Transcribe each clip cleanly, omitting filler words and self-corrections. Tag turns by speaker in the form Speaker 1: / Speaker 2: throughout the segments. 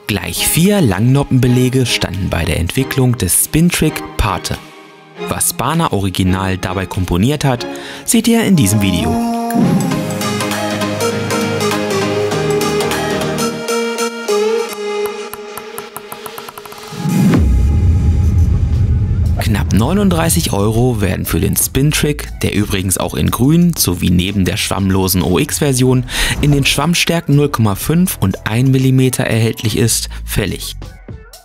Speaker 1: Gleich 4 Langnoppenbelege standen bei der Entwicklung des Spin-Trick Pate. Was Bana Original dabei komponiert hat, seht ihr in diesem Video. Knapp 39 € werden für den Spin-Trick, der übrigens auch in grün sowie neben der schwammlosen OX-Version in den Schwammstärken 0,5 und 1 mm erhältlich ist, fällig.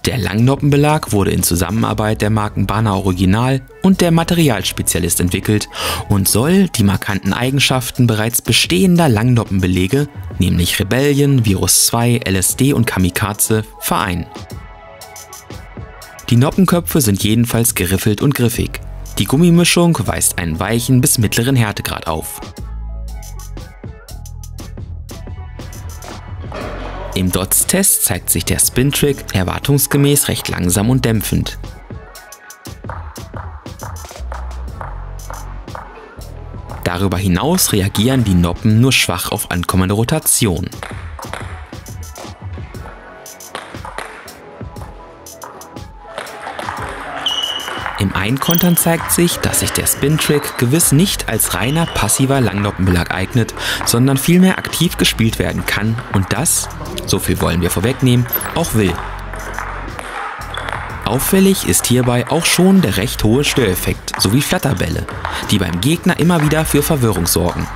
Speaker 1: Der Langnoppenbelag wurde in Zusammenarbeit der Marken Bana Original und der Materialspezialist entwickelt und soll die markanten Eigenschaften bereits bestehender Langnoppenbelege, nämlich Rebellion, Virus 2, LSD und Kamikaze, vereinen. Die Noppenköpfe sind jedenfalls geriffelt und griffig. Die Gummimischung weist einen weichen bis mittleren Härtegrad auf. Im Dots-Test zeigt sich der Spin-Trick erwartungsgemäß recht langsam und dämpfend. Darüber hinaus reagieren die Noppen nur schwach auf ankommende Rotation. Im Einkontern zeigt sich, dass sich der Spin-Trick gewiss nicht als reiner passiver Langnoppenbelag eignet, sondern vielmehr aktiv gespielt werden kann und das, so viel wollen wir vorwegnehmen, auch will. Auffällig ist hierbei auch schon der recht hohe Störeffekt sowie Flatterbälle, die beim Gegner immer wieder für Verwirrung sorgen.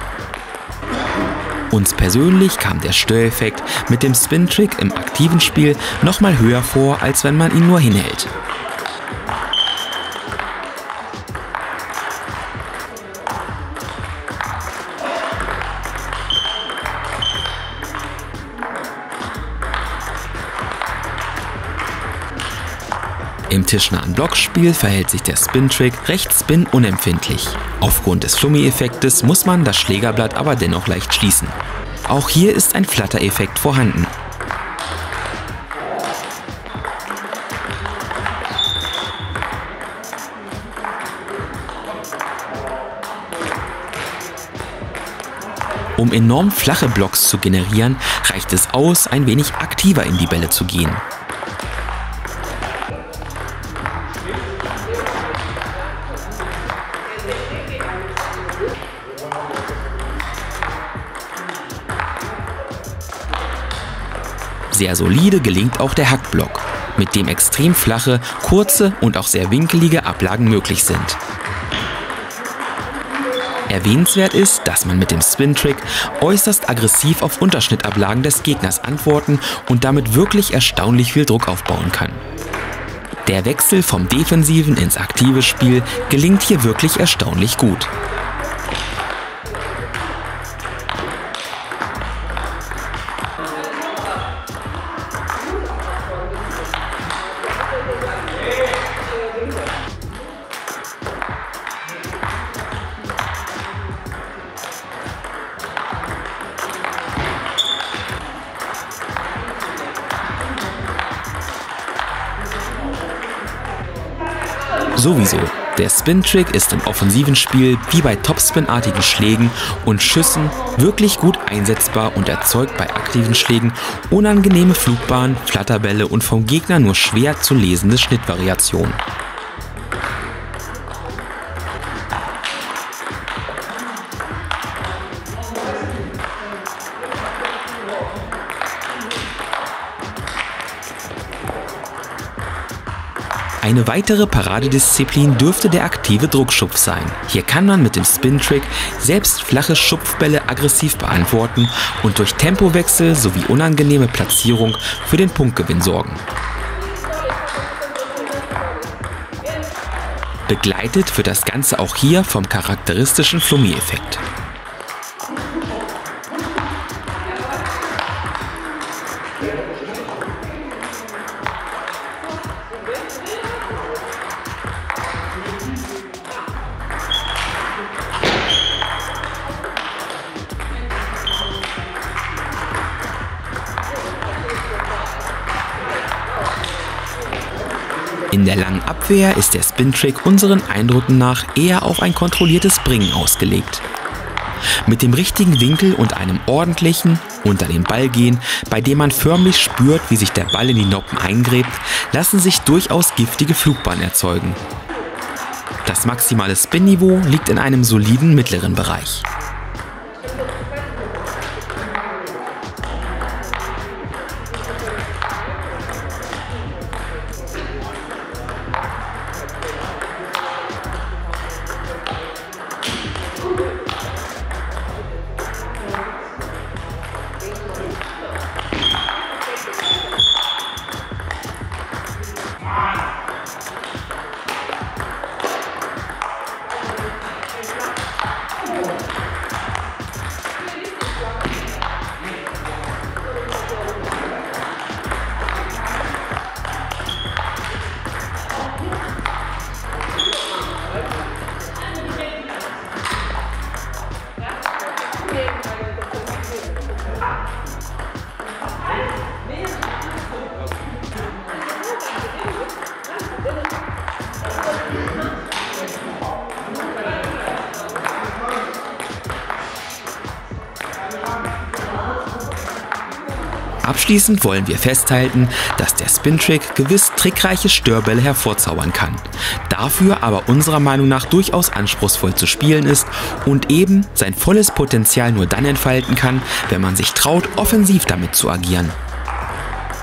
Speaker 1: Uns persönlich kam der Störeffekt mit dem Spin-Trick im aktiven Spiel nochmal höher vor, als wenn man ihn nur hinhält. Im tischnahen Blockspiel verhält sich der Spin-Trick recht spin-unempfindlich. Aufgrund des Flummi-Effektes muss man das Schlägerblatt aber dennoch leicht schließen. Auch hier ist ein Flatter-Effekt vorhanden. Um enorm flache Blocks zu generieren, reicht es aus, ein wenig aktiver in die Bälle zu gehen. Sehr solide gelingt auch der Hackblock, mit dem extrem flache, kurze und auch sehr winkelige Ablagen möglich sind. Erwähnenswert ist, dass man mit dem Spin-Trick äußerst aggressiv auf Unterschnittablagen des Gegners antworten und damit wirklich erstaunlich viel Druck aufbauen kann. Der Wechsel vom defensiven ins aktive Spiel gelingt hier wirklich erstaunlich gut. Sowieso, der Spin-Trick ist im offensiven Spiel wie bei Topspin-artigen Schlägen und Schüssen wirklich gut einsetzbar und erzeugt bei aktiven Schlägen unangenehme Flugbahnen, Flatterbälle und vom Gegner nur schwer zu lesende Schnittvariationen. Eine weitere Paradedisziplin dürfte der aktive Druckschupf sein. Hier kann man mit dem Spin-Trick selbst flache Schupfbälle aggressiv beantworten und durch Tempowechsel sowie unangenehme Platzierung für den Punktgewinn sorgen. Begleitet wird das Ganze auch hier vom charakteristischen Flummi-Effekt. In der langen Abwehr ist der Spin-Trick unseren Eindrücken nach eher auf ein kontrolliertes Bringen ausgelegt. Mit dem richtigen Winkel und einem ordentlichen unter den Ball gehen, bei dem man förmlich spürt, wie sich der Ball in die Noppen eingräbt, lassen sich durchaus giftige Flugbahnen erzeugen. Das maximale Spin-Niveau liegt in einem soliden mittleren Bereich. Abschließend wollen wir festhalten, dass der Spin-Trick gewiss trickreiche Störbälle hervorzaubern kann, dafür aber unserer Meinung nach durchaus anspruchsvoll zu spielen ist und eben sein volles Potenzial nur dann entfalten kann, wenn man sich traut, offensiv damit zu agieren.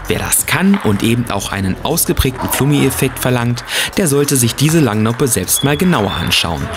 Speaker 1: Wer das kann und eben auch einen ausgeprägten Flummi-Effekt verlangt, der sollte sich diese Langnoppe selbst mal genauer anschauen.